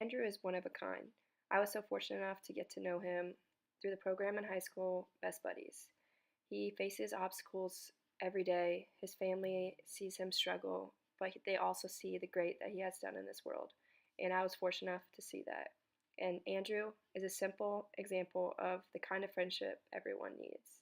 Andrew is one of a kind. I was so fortunate enough to get to know him through the program in high school, Best Buddies. He faces obstacles every day. His family sees him struggle, but they also see the great that he has done in this world. And I was fortunate enough to see that. And Andrew is a simple example of the kind of friendship everyone needs.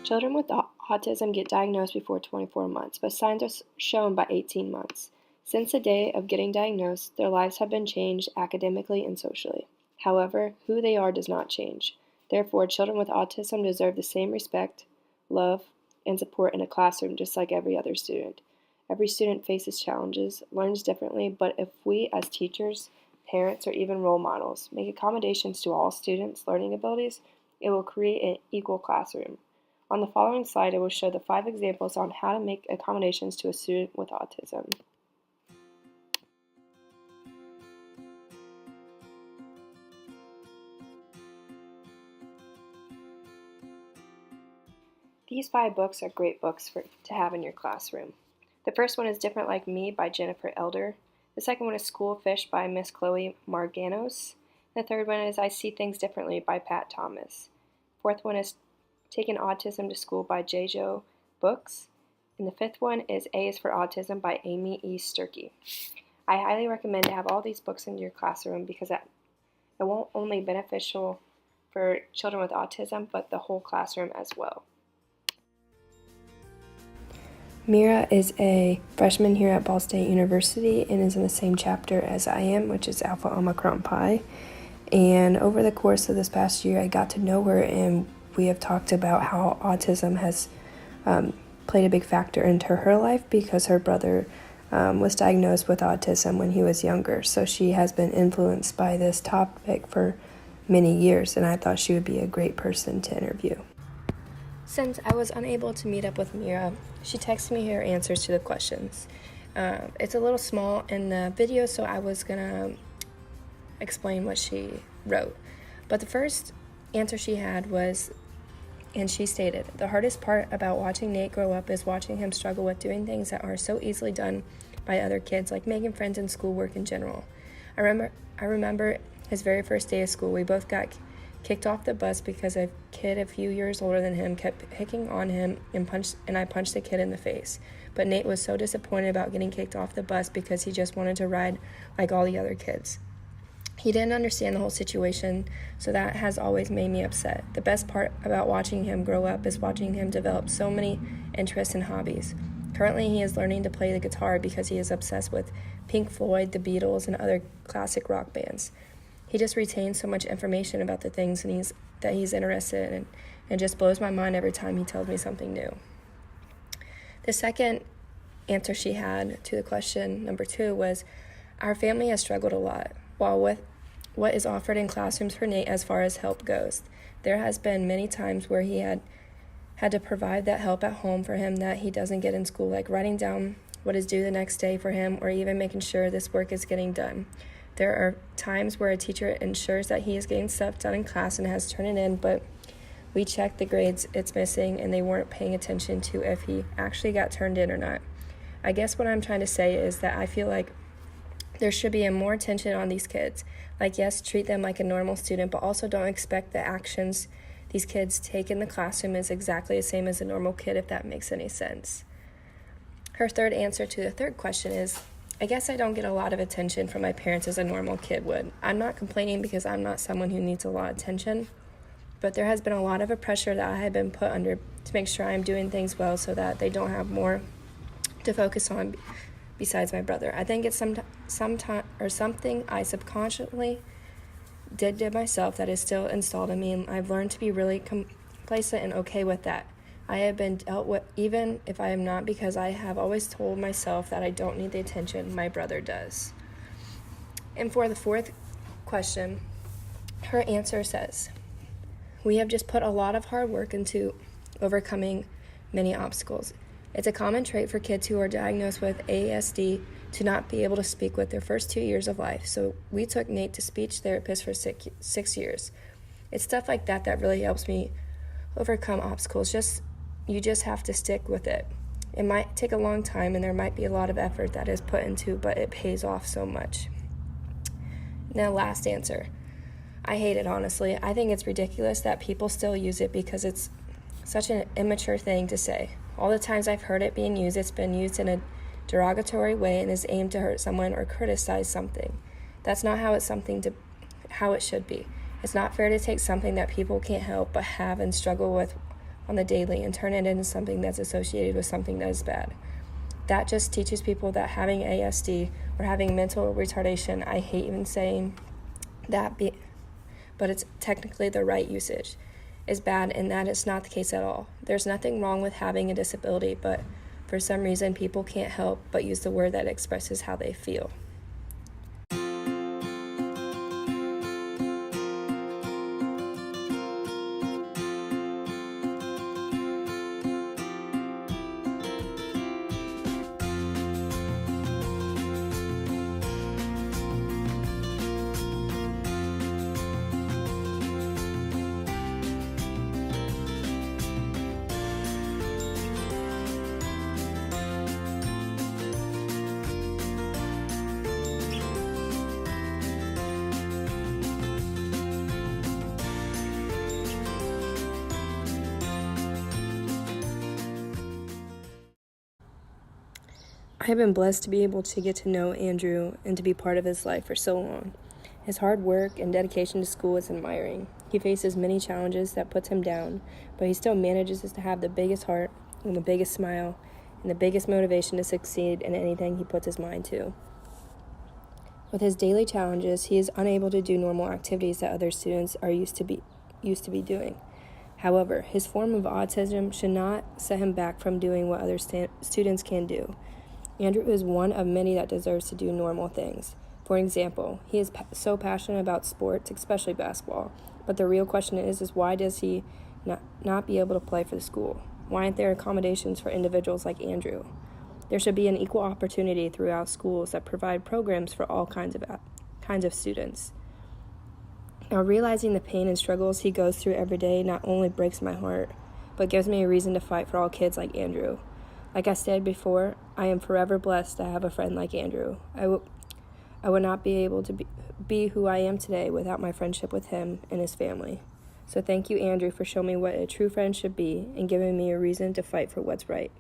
Children with autism get diagnosed before 24 months, but signs are shown by 18 months. Since the day of getting diagnosed, their lives have been changed academically and socially. However, who they are does not change. Therefore, children with autism deserve the same respect, love, and support in a classroom just like every other student. Every student faces challenges, learns differently, but if we as teachers, parents, or even role models make accommodations to all students' learning abilities, it will create an equal classroom. On the following slide, I will show the 5 examples on how to make accommodations to a student with autism. These 5 books are great books to have in your classroom. The first one is Different Like Me by Jennifer Elder. The second one is School Fish by Miss Chloe Marganos. The third one is I See Things Differently by Pat Thomas. Fourth one is Taking Autism to School by J.Jo Books. And the fifth one is A is for Autism by Amy E. Sturkey. I highly recommend to have all these books in your classroom because it won't only be beneficial for children with autism, but the whole classroom as well. Mira is a freshman here at Ball State University and is in the same chapter as I am, which is Alpha Omicron Pi. And over the course of this past year, I got to know her, and we have talked about how autism has played a big factor into her life because her brother was diagnosed with autism when he was younger. So she has been influenced by this topic for many years, and I thought she would be a great person to interview. Since I was unable to meet up with Mira, she texted me her answers to the questions. It's a little small in the video, so I was gonna explain what she wrote. But the first answer she had was, and she stated, the hardest part about watching Nate grow up is watching him struggle with doing things that are so easily done by other kids, like making friends and schoolwork in general. I remember his very first day of school. We both got kicked off the bus because a kid a few years older than him kept picking on him and I punched the kid in the face. But Nate was so disappointed about getting kicked off the bus because he just wanted to ride like all the other kids. He didn't understand the whole situation, so that has always made me upset. The best part about watching him grow up is watching him develop so many interests and hobbies. Currently, he is learning to play the guitar because he is obsessed with Pink Floyd, the Beatles, and other classic rock bands. He just retains so much information about the things that he's interested in, and just blows my mind every time he tells me something new. The second answer she had to the question number 2 was, our family has struggled a lot. While with what is offered in classrooms for Nate as far as help goes, there has been many times where he had to provide that help at home for him that he doesn't get in school, like writing down what is due the next day for him or even making sure this work is getting done. There are times where a teacher ensures that he is getting stuff done in class and has turned it in, but we checked the grades it's missing and they weren't paying attention to if he actually got turned in or not. I guess what I'm trying to say is that I feel like there should be more attention on these kids. Like, yes, treat them like a normal student, but also don't expect the actions these kids take in the classroom is exactly the same as a normal kid, if that makes any sense. Her third answer to the third question is, I guess I don't get a lot of attention from my parents as a normal kid would. I'm not complaining because I'm not someone who needs a lot of attention, but there has been a lot of a pressure that I have been put under to make sure I'm doing things well so that they don't have more to focus on besides my brother. I think it's something I subconsciously did to myself that is still installed in me, and I've learned to be really complacent and okay with that. I have been dealt with even if I am not, because I have always told myself that I don't need the attention my brother does. And for the fourth question, her answer says, we have just put a lot of hard work into overcoming many obstacles. It's a common trait for kids who are diagnosed with ASD to not be able to speak with their first 2 years of life. So we took Nate to speech therapists for 6 years. It's stuff like that that really helps me overcome obstacles. Just you just have to stick with it. It might take a long time and there might be a lot of effort that is put into, but it pays off so much. Now, last answer. I hate it, honestly. I think it's ridiculous that people still use it because it's such an immature thing to say. All the times I've heard it being used, it's been used in a derogatory way and is aimed to hurt someone or criticize something. That's not how it should be. It's not fair to take something that people can't help but have and struggle with on the daily and turn it into something that's associated with something that is bad. That just teaches people that having ASD or having mental retardation, I hate even saying that, but it's technically the right usage, is bad, and that is not the case at all. There's nothing wrong with having a disability, but for some reason people can't help but use the word that expresses how they feel. I have been blessed to be able to get to know Andrew and to be part of his life for so long. His hard work and dedication to school is admiring. He faces many challenges that puts him down, but he still manages to have the biggest heart and the biggest smile and the biggest motivation to succeed in anything he puts his mind to. With his daily challenges, he is unable to do normal activities that other students are used to be doing. However, his form of autism should not set him back from doing what other students can do. Andrew is one of many that deserves to do normal things. For example, he is so passionate about sports, especially basketball, but the real question is why does he not be able to play for the school? Why aren't there accommodations for individuals like Andrew? There should be an equal opportunity throughout schools that provide programs for all kinds of students. Now, realizing the pain and struggles he goes through every day not only breaks my heart, but gives me a reason to fight for all kids like Andrew. Like I said before, I am forever blessed to have a friend like Andrew. I would not be able to be who I am today without my friendship with him and his family. So thank you, Andrew, for showing me what a true friend should be and giving me a reason to fight for what's right.